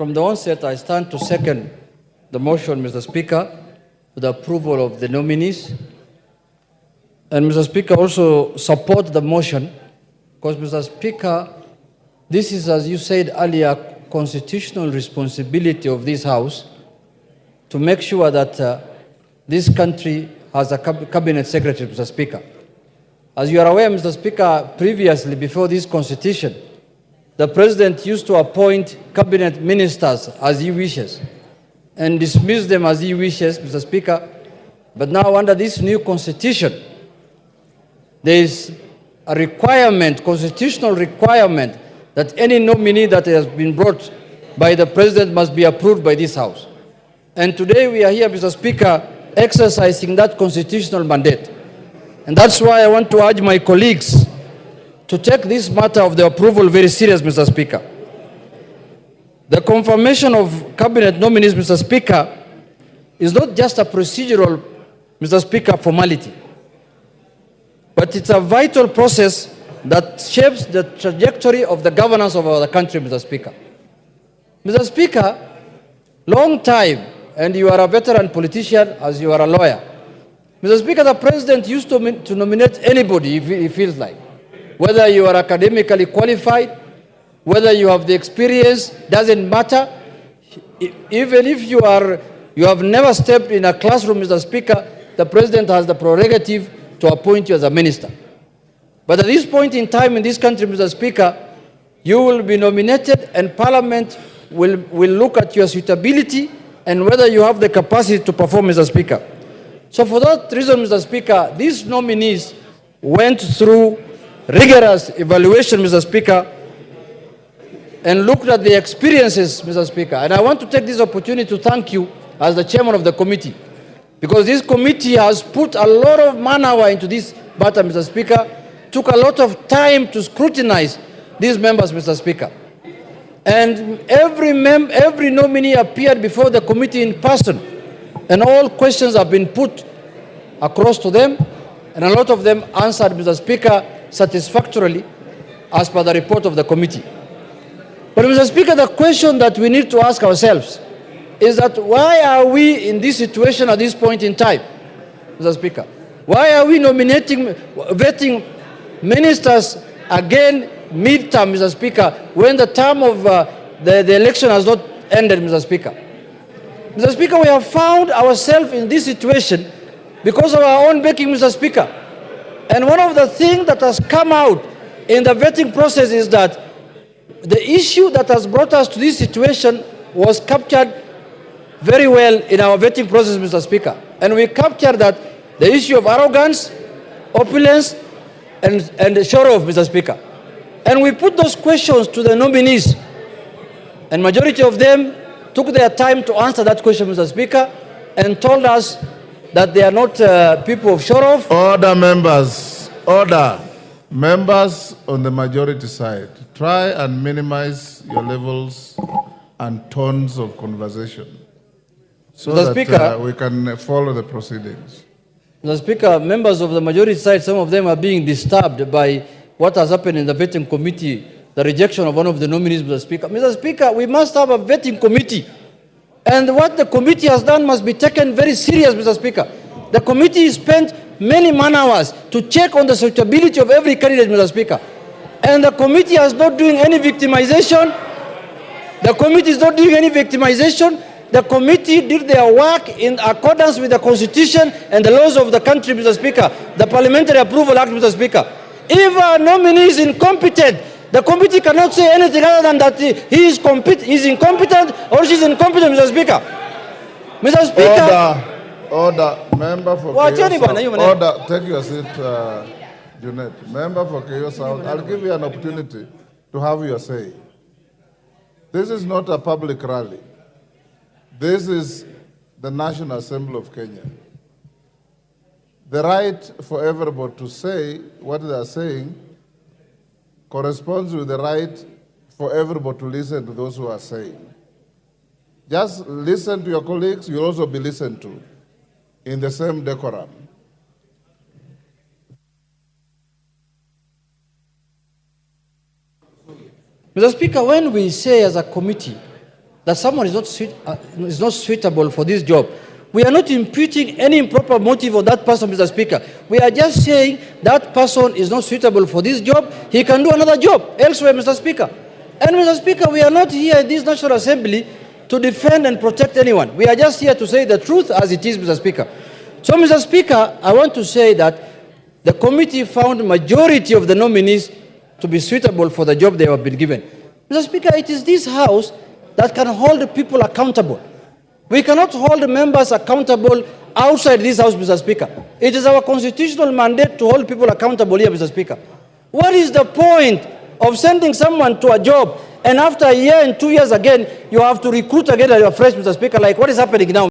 From the onset, I stand to second the motion, Mr. Speaker, for the approval of the nominees. And Mr. Speaker, also support the motion because, Mr. Speaker, this is, as you said earlier, constitutional responsibility of this House to make sure that this country has a cabinet secretary, Mr. Speaker. As you are aware, Mr. Speaker, previously, before this constitution, the President used to appoint cabinet ministers as he wishes and dismiss them as he wishes, Mr. Speaker. But now, under this new constitution, there is a requirement, constitutional requirement, that any nominee that has been brought by the President must be approved by this House. And today we are here, Mr. Speaker, exercising that constitutional mandate. And that's why I want to urge my colleagues to take this matter of the approval very serious, Mr. Speaker. The confirmation of cabinet nominees, Mr. Speaker, is not just a procedural, Mr. Speaker, formality, but it's a vital process that shapes the trajectory of the governance of our country, Mr. Speaker. Mr. Speaker, long time, and you are a veteran politician as you are a lawyer. Mr. Speaker, the President used to nominate anybody if he feels like. Whether you are academically qualified, whether you have the experience, doesn't matter. Even if you have never stepped in a classroom, Mr. Speaker, the President has the prerogative to appoint you as a minister. But at this point in time in this country, Mr. Speaker, you will be nominated and Parliament will look at your suitability and whether you have the capacity to perform, Mr. Speaker. So for that reason, Mr. Speaker, these nominees went through rigorous evaluation, Mr. Speaker, and looked at the experiences, Mr. Speaker. And I want to take this opportunity to thank you as the chairman of the committee, because this committee has put a lot of man-hour into this matter, Mr. Speaker, took a lot of time to scrutinize these members, Mr. Speaker. And every nominee appeared before the committee in person, and all questions have been put across to them, and a lot of them answered, Mr. Speaker, satisfactorily as per the report of the committee. But, Mr. Speaker, the question that we need to ask ourselves is that why are we in this situation at this point in time, Mr. Speaker? Why are we vetting ministers again mid-term, Mr. Speaker, when the term of the election has not ended, Mr. Speaker? Mr. Speaker, we have found ourselves in this situation because of our own making, Mr. Speaker. And one of the things that has come out in the vetting process is that the issue that has brought us to this situation was captured very well in our vetting process, Mr. Speaker. And we captured that the issue of arrogance, opulence, and show-off, Mr. Speaker. And we put those questions to the nominees, and majority of them took their time to answer that question, Mr. Speaker, and told us that they are not people of show-off. Order, members. Order. Members on the majority side, try and minimize your levels and tones of conversation so Mr. Speaker, we can follow the proceedings. Mr. Speaker, members of the majority side, some of them are being disturbed by what has happened in the vetting committee, the rejection of one of the nominees, Mr. Speaker. Mr. Speaker, we must have a vetting committee. And what the committee has done must be taken very serious, Mr. Speaker. The committee spent many man-hours to check on the suitability of every candidate, Mr. Speaker. And the committee is not doing any victimization. The committee is not doing any victimization. The committee did their work in accordance with the Constitution and the laws of the country, Mr. Speaker. The Parliamentary Approval Act, Mr. Speaker. If a nominee is incompetent, the committee cannot say anything other than that he is incompetent or she is incompetent, Mr. Speaker. Mr. Speaker. Order. Member for Order. Take your seat, Junet. Member for Keyo South. I'll give you an opportunity to have your say. This is not a public rally. This is the National Assembly of Kenya. The right for everybody to say what they are saying corresponds with the right for everybody to listen to those who are saying. Just listen to your colleagues, you'll also be listened to in the same decorum. Mr. Speaker, when we say as a committee that someone is not suitable for this job, we are not imputing any improper motive of that person, Mr. Speaker. We are just saying that person is not suitable for this job. He can do another job elsewhere, Mr. Speaker. And Mr. Speaker, we are not here in this National Assembly to defend and protect anyone. We are just here to say the truth as it is, Mr. Speaker. So, Mr. Speaker, I want to say that the committee found majority of the nominees to be suitable for the job they have been given. Mr. Speaker, it is this House that can hold people accountable. We cannot hold members accountable outside this House, Mr. Speaker. It is our constitutional mandate to hold people accountable here, Mr. Speaker. What is the point of sending someone to a job and after a year and 2 years again, you have to recruit again at your fresh, Mr. Speaker, like what is happening now?